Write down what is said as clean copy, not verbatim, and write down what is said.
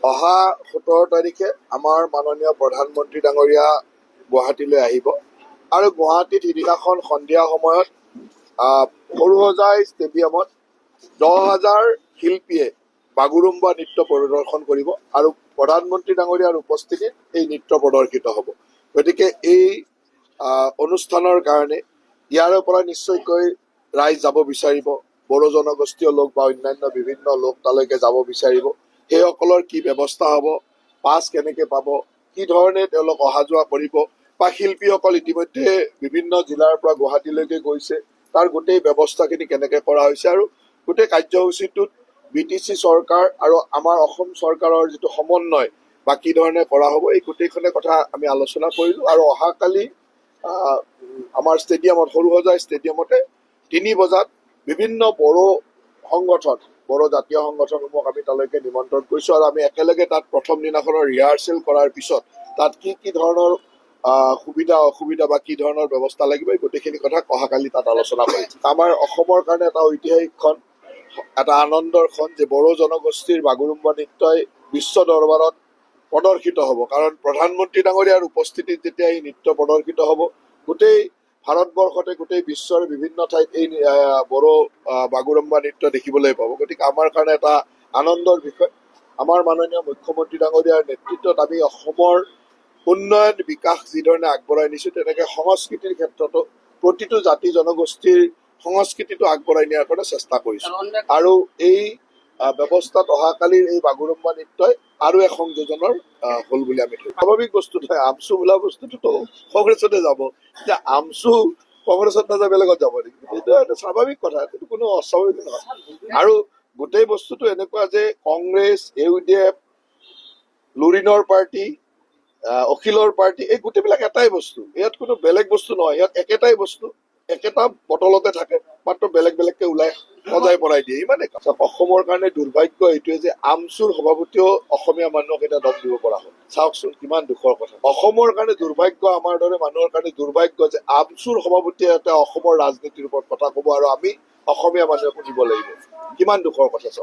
অহা 17 তাৰিখে আমাৰ মাননীয় প্ৰধানমন্ত্ৰী ডাঙৰীয়া গুৱাহাটীলৈ আহিব আৰু গুৱাহাটীত সিদিনাখন সন্ধিয়া সময়ত সৰুসজাই ষ্টেডিয়ামত 10,000 শিল্পীয়ে বাগুৰুম্বা নৃত্য পৰিদৰ্শন কৰিব আৰু প্ৰধানমন্ত্ৰী ডাঙৰীয়াৰ উপস্থিতিত এই নৃত্য প্ৰদৰ্শিত হ'ব। গতিকে এই অনুষ্ঠানৰ কাৰণে ইয়াৰে পৰা নিশ্চয়কৈ ৰাইজ যাব বিচাৰিব, বড়ো জনগোষ্ঠীয় লোক বা অন্যান্য বিভিন্ন লোক তালৈকে যাব বিচাৰিব। সেইসকলৰ কি ব্যৱস্থা হ'ব, পাছ কেনেকৈ পাব, কি ধৰণে তেওঁলোক অহা যোৱা কৰিব, বা শিল্পীসকল ইতিমধ্যে বিভিন্ন জিলাৰ পৰা গুৱাহাটীলৈকে গৈছে, তাৰ গোটেই ব্যৱস্থাখিনি কেনেকৈ কৰা হৈছে আৰু গোটেই কাৰ্যসূচীটোত BTC চৰকাৰ আৰু আমাৰ অসম চৰকাৰৰ যিটো সমন্বয় বা কি ধৰণে কৰা হ'ব, এই গোটেইখনে কথা আমি আলোচনা কৰিলোঁ। আৰু অহাকালি আমাৰ ষ্টেডিয়ামত, সৰুসজাই ষ্টেডিয়ামতে 3 বজাত বিভিন্ন বড়ো সংগঠন, বড়ো জাতীয় সংগঠনসমূহক আমি তালৈকে নিমন্ত্ৰণ কৰিছোঁ আৰু আমি একেলগে তাত প্ৰথম দিনাখনৰ ৰিহাৰ্চেল কৰাৰ পিছত তাত কি ধৰণৰ সুবিধা অসুবিধা বা কি ধৰণৰ ব্যৱস্থা লাগিব, এই গোটেইখিনি কথা অহাকালি তাত আলোচনা কৰিম। আমাৰ অসমৰ কাৰণে এটা ঐতিহাসিক ক্ষণ, এটা আনন্দৰ ক্ষণ যে বড়ো জনগোষ্ঠীৰ বাগুৰুম্বা নৃত্যই বিশ্ব দৰবাৰত প্ৰদৰ্শিত হ'ব। কাৰণ প্ৰধানমন্ত্ৰী ডাঙৰীয়াৰ উপস্থিতিত যেতিয়া এই নৃত্য প্ৰদৰ্শিত হ'ব, গোটেই ভাৰতবৰ্ষতে, গোটেই বিশ্বৰ বিভিন্ন ঠাইত এই বড়ো বাগুৰুম্বা নৃত্য দেখিবলৈ পাব। গতিকে আমাৰ কাৰণে এটা আনন্দৰ বিষয়। আমাৰ মাননীয় মুখ্যমন্ত্ৰী ডাঙৰীয়াৰ নেতৃত্বত আমি অসমৰ উন্নয়ন বিকাশ যিধৰণে আগবঢ়াই নিছোঁ, তেনেকৈ সংস্কৃতিৰ ক্ষেত্ৰতো প্ৰতিটো জাতি জনগোষ্ঠীৰ সংস্কৃতিটো আগবঢ়াই নিয়াৰ কাৰণে চেষ্টা কৰিছোঁ। আৰু এই ব্যৱস্থাত অহাকালিৰ এই বাগুৰুম্বা নৃত্যই আৰু এক সংযোজনৰ হ'ল বুলি আমি ধৰিম। স্বাভাৱিক বস্তু নহয়, আমচু বোলা বস্তুটোতো কংগ্ৰেছতে যাব, এতিয়া আমচু কংগ্ৰেছত নাযায় বেলেগত যাব নেকি? সেইটো এটা স্বাভাৱিক কথা, সেইটো কোনো অস্বাভাৱিক নহয়। আৰু গোটেই বস্তুটো এনেকুৱা যে কংগ্ৰেছ, UDF, লুৰিণৰ পাৰ্টি, অখিলৰ পাৰ্টি, এই গোটেইবিলাক এটাই বস্তু। ইয়াত কোনো বেলেগ বস্তু নহয়, ইয়াত একেটাই বস্তু, একেটা বটলতে থাকে, মাত্ৰ বেলেগ বেলেগকে ওলাই সজাই পৰাই দিয়ে, ইমানে। অসমৰ কাৰণে দুৰ্ভাগ্য এইটোৱে যে আমচুৰ সভাপতিও অসমীয়া মানুহক এটা দম দিব পৰা হ'ল। চাওকচোন কিমান দুখৰ কথা। অসমৰ কাৰণে দুৰ্ভাগ্য, আমাৰ দৰে মানুহৰ কাৰণে দুৰ্ভাগ্য যে আমচুৰ সভাপতিয়ে এটা অসমৰ ৰাজনীতিৰ ওপৰত কথা ক'ব আৰু আমি অসমীয়া মানুহে শুনিব লাগিব। কিমান দুখৰ কথা চাওক।